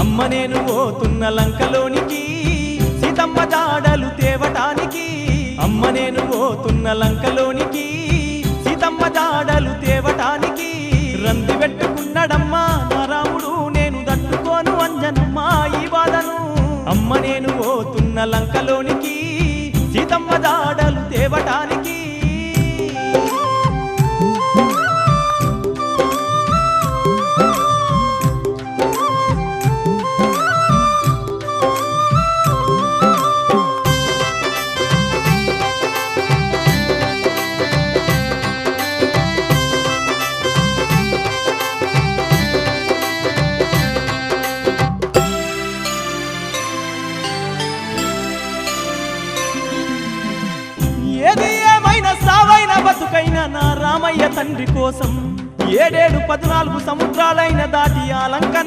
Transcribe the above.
అమ్మ నేను పోతున్న లంకలోనికి సీతమ్మ జాడలు తేవటానికి అమ్మ నేను పోతున్న లంకలోనికి సీతమ్మ జాడలు తేవటానికి రంది పెట్టుకున్నాడమ్మా నా రాముడు నేను తట్టుకోను అంజనమ్మ ఈ బాధను అమ్మ నేను పోతున్న లంకలోనికి సీతమ్మ జాడలు తేవటానికి ఏది ఏమైనా సావైన బతుకైన నా రామయ్య తండ్రి కోసం 7 14 సముద్రాలైన దాటి ఆ లంక